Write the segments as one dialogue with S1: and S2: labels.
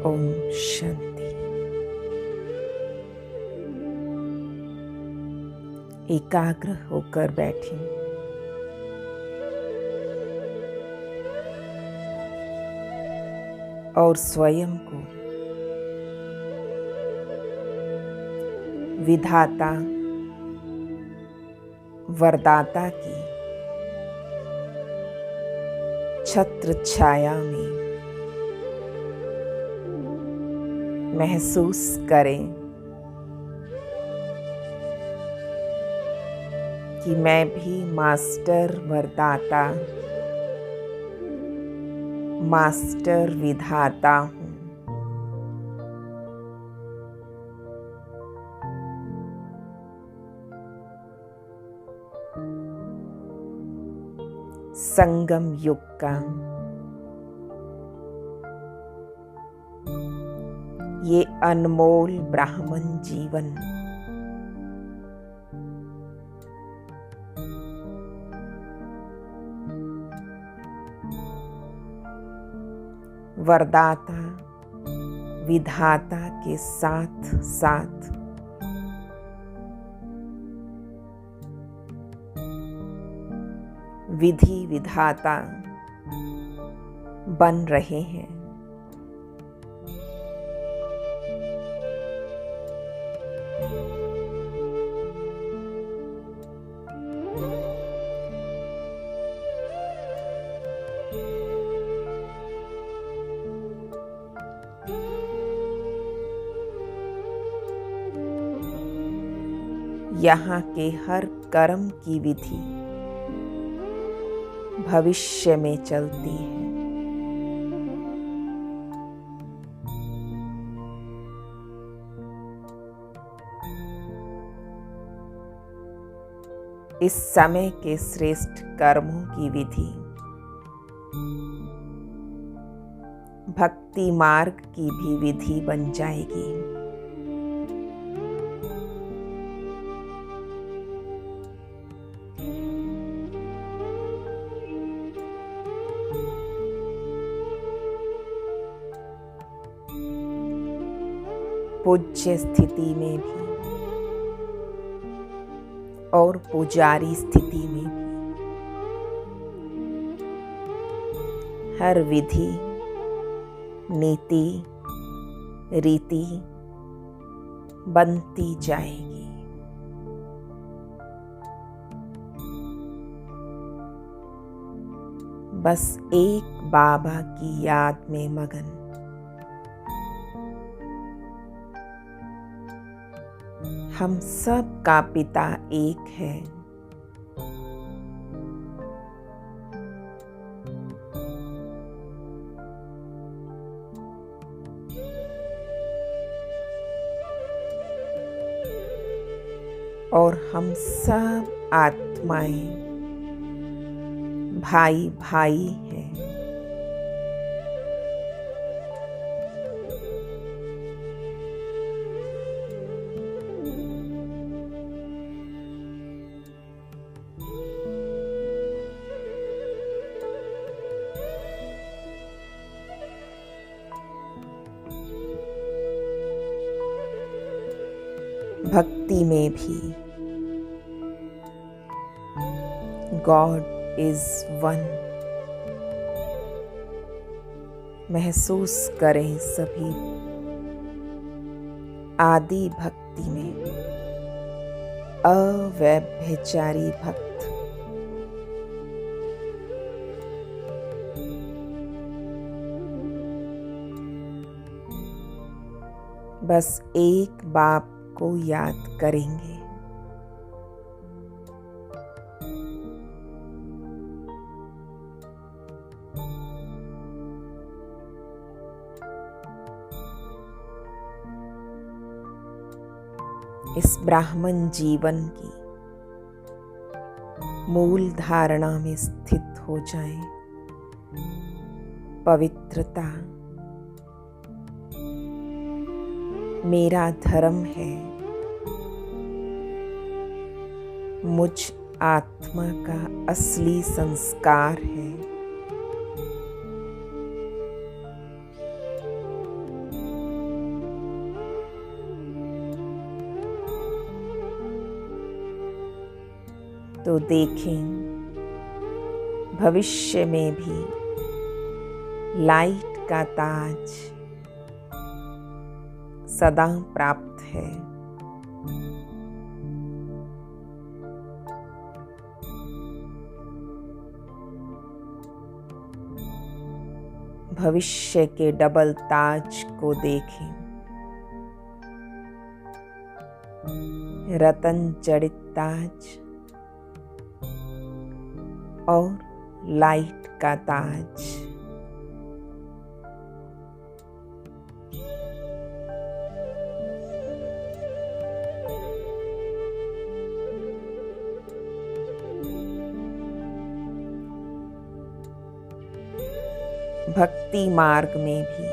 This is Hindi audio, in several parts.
S1: ओम शांति। एकाग्र होकर बैठें। और स्वयं को विधाता वरदाता की छत्र छाया में महसूस करें कि मैं भी मास्टर वरदाता, मास्टर विधाता हूँ। संगम युग का ये अनमोल ब्राह्मण जीवन वरदाता विधाता के साथ साथ विधि विधाता बन रहे हैं। यहाँ के हर कर्म की विधि भविष्य में चलती है। इस समय के श्रेष्ठ कर्मों की विधि भक्ति मार्ग की भी विधि बन जाएगी। पूज्य स्थिति में भी और पुजारी स्थिति में भी हर विधि नीति रीति बनती जाएगी। बस एक बाबा की याद में मगन हम सब का पिता एक है। और हम सब आत्माएं भाई भाई हैं। भक्ति में भी गॉड इज वन महसूस करें सभी। आदि भक्ति में अव्यभिचारी भक्त बस एक बाप को याद करेंगे। इस ब्राह्मण जीवन की मूल धारणा में स्थित हो जाएं। पवित्रता मेरा धर्म है। मुझ आत्मा का असली संस्कार है। तो देखें भविष्य में भी लाइट का ताज सदा प्राप्त है। भविष्य के डबल ताज को देखें, रतन जड़ित ताज और लाइट का ताज। भक्ति मार्ग में भी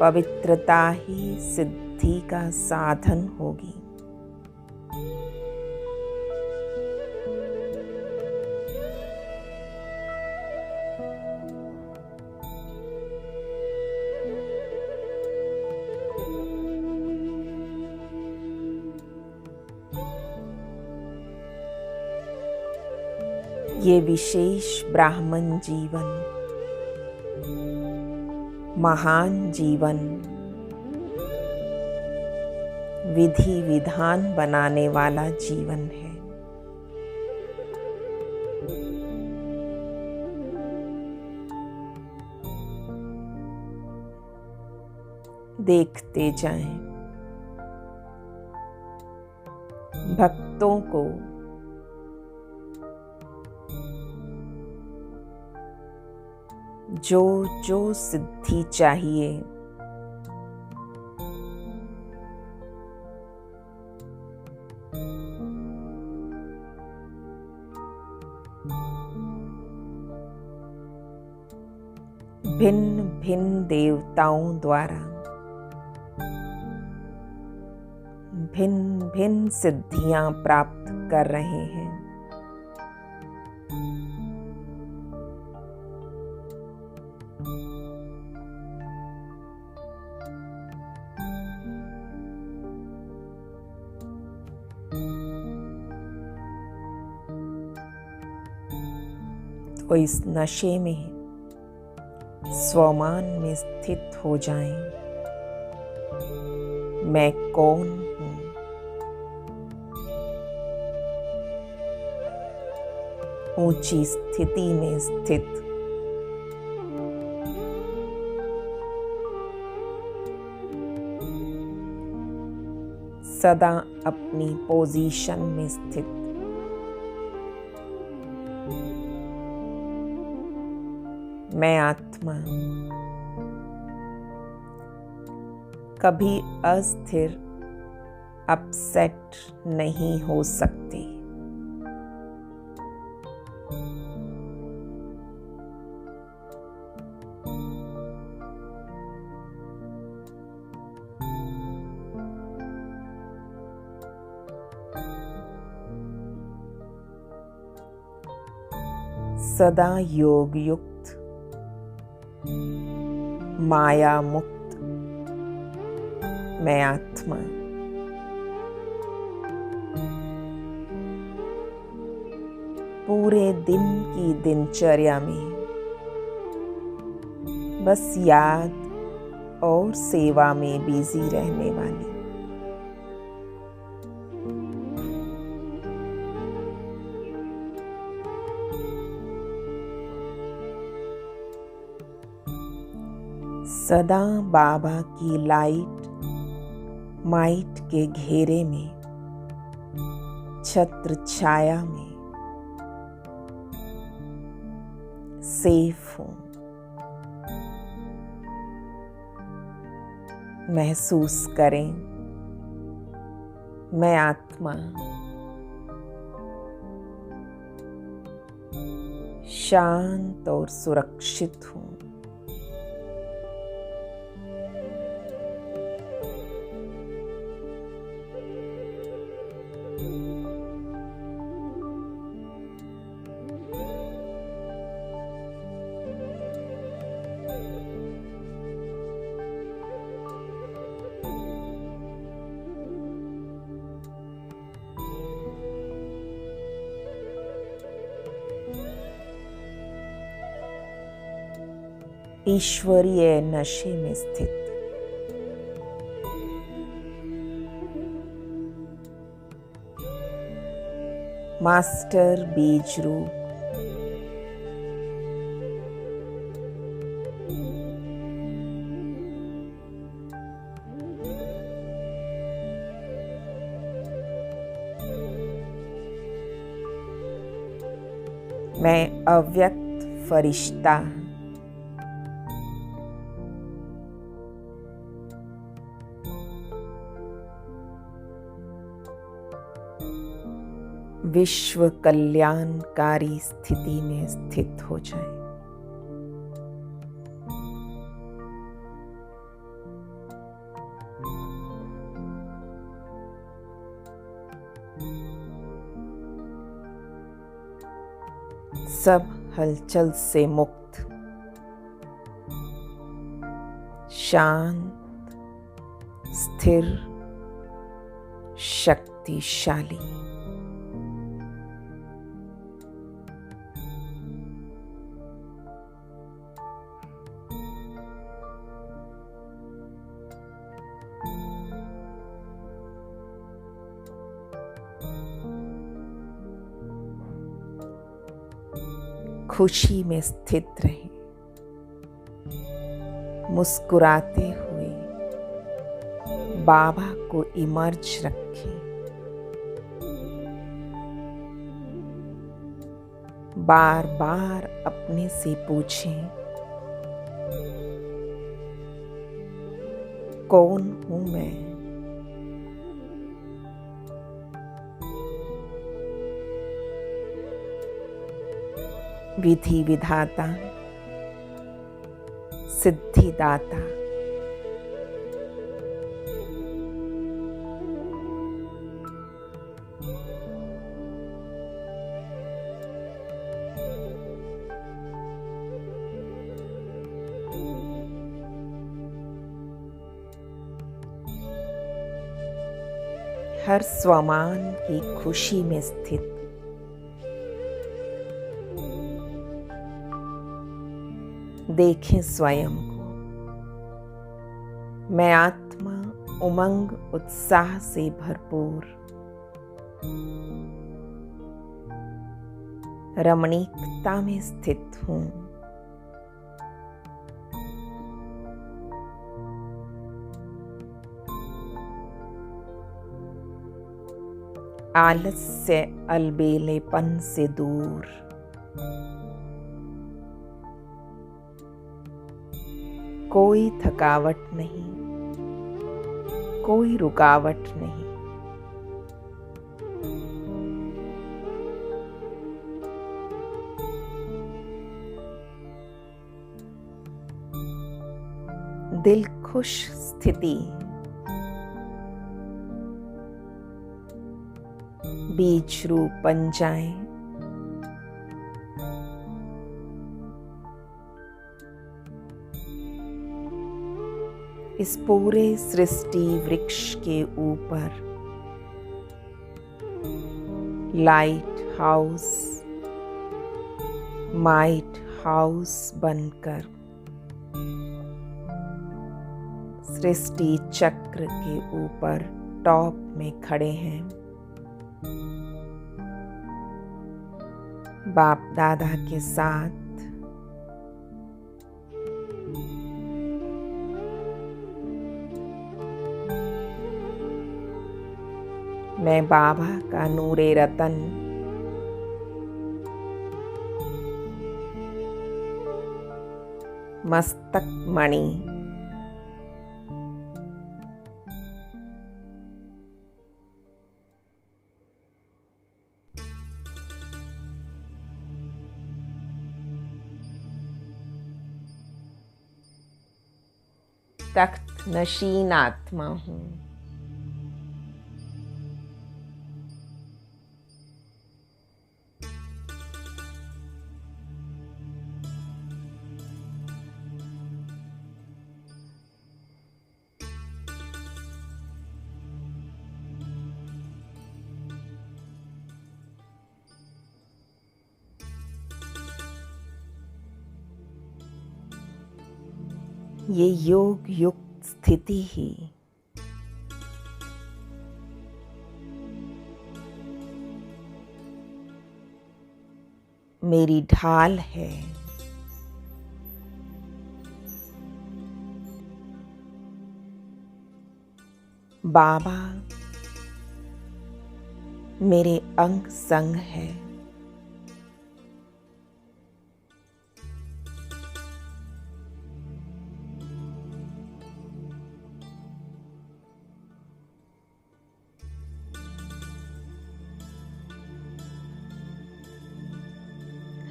S1: पवित्रता ही सिद्धि का साधन होगी। ये विशेष ब्राह्मण जीवन महान जीवन, विधि विधान बनाने वाला जीवन है। देखते जाएं, भक्तों को जो जो सिद्धि चाहिए भिन्न भिन्न देवताओं द्वारा भिन्न भिन्न सिद्धियां प्राप्त कर रहे हैं। तो इस नशे में स्वमान में स्थित हो जाएं। मैं कौन हूँ? ऊंची स्थिति में स्थित सदा अपनी पोजीशन में स्थित मैं आत्मा कभी अस्थिर अपसेट नहीं हो सकती। सदा योग युक्त माया मुक्त मैं आत्मा पूरे दिन की दिनचर्या में बस याद और सेवा में बिजी रहने वाली। सदा बाबा की लाइट माइट के घेरे में छत्र छाया में सेफ हूं। महसूस करें मैं आत्मा शांत और सुरक्षित हूं। ईश्वरीय नशे में स्थित। मास्टर बीज रूप मैं अव्यक्त फरिश्ता विश्व कल्याणकारी स्थिति में स्थित हो जाए। सब हलचल से मुक्त, शांत, स्थिर, शक्तिशाली। खुशी में स्थित रहें, मुस्कुराते हुए बाबा को इमर्ज रखें। बार बार अपने से पूछें, कौन हूं मैं? विधि विधाता, सिद्धिदाता, हर स्वमान की खुशी में स्थित, देखें स्वयं को। मैं आत्मा उमंग उत्साह से भरपूर, रमणीकता में स्थित हूं। आलस्य अलबेलेपन से दूर, कोई थकावट नहीं, कोई रुकावट नहीं। दिल खुश स्थिति, बीज रूप बन जाएं। इस पूरे सृष्टि वृक्ष के ऊपर लाइट हाउस, माइट हाउस बनकर सृष्टि चक्र के ऊपर टॉप में खड़े हैं। बाप दादा के साथ मैं बाबा का नूरे रतन मस्तक मणि तख्त नशीन आत्मा हूं। ये योग युक्त स्थिति ही मेरी ढाल है। बाबा मेरे अंग संग है।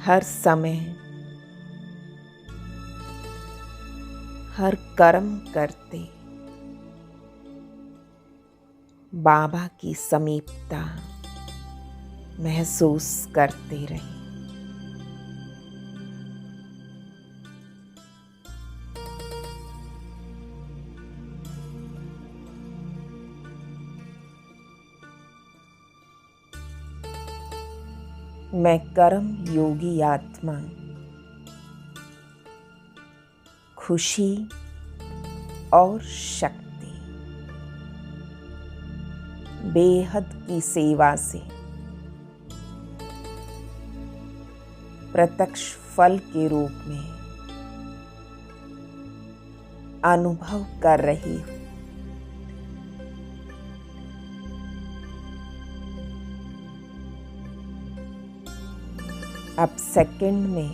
S1: हर समय हर कर्म करते बाबा की समीपता महसूस करते रहे। मैं कर्म योगी आत्मा खुशी और शक्ति बेहद की सेवा से प्रत्यक्ष फल के रूप में अनुभव कर रही हूँ। अब सेकंड में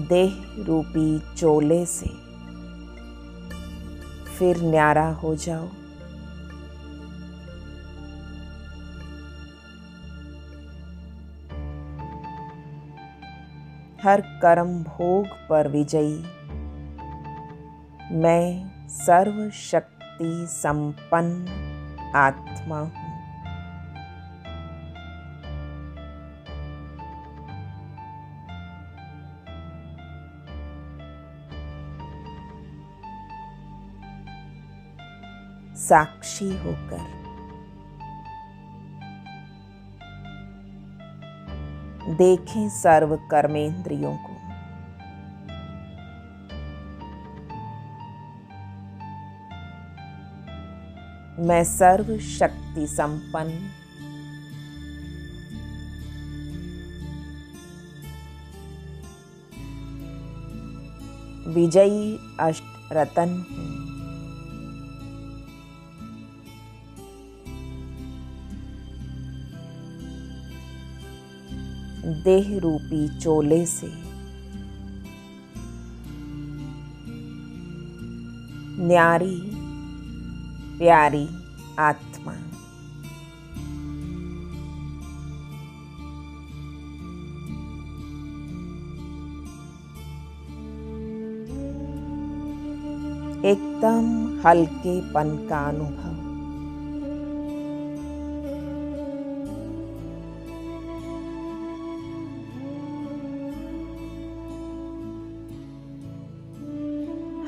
S1: देह रूपी चोले से फिर न्यारा हो जाओ। हर कर्म भोग पर विजयी मैं सर्वशक्ति संपन्न आत्मा हूँ। साक्षी होकर देखें सर्व कर्मेंद्रियों को। मैं सर्व शक्ति संपन्न विजयी अष्ट रतन हूँ। देह रूपी चोले से न्यारी प्यारी आत्मा एकदम हल्केपन का अनुभव।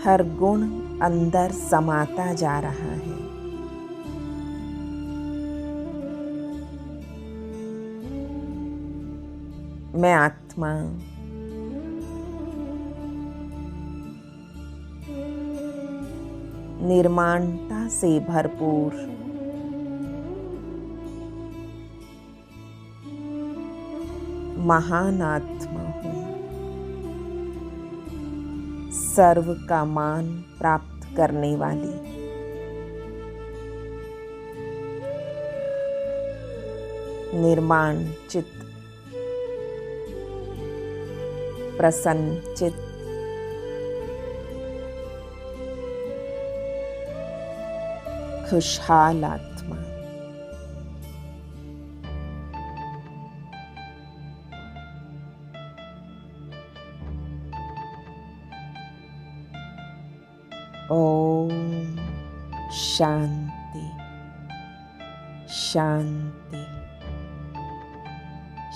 S1: हर गुण अंदर समाता जा रहा है। मैं आत्मा निर्माणता से भरपूर महान आत्मा हूँ। सर्व का मान प्राप्त करने वाली निर्माण चित्त प्रसन्न चित्त खुशहाल आत्मा। ओम शांति शांति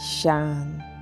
S1: शांति।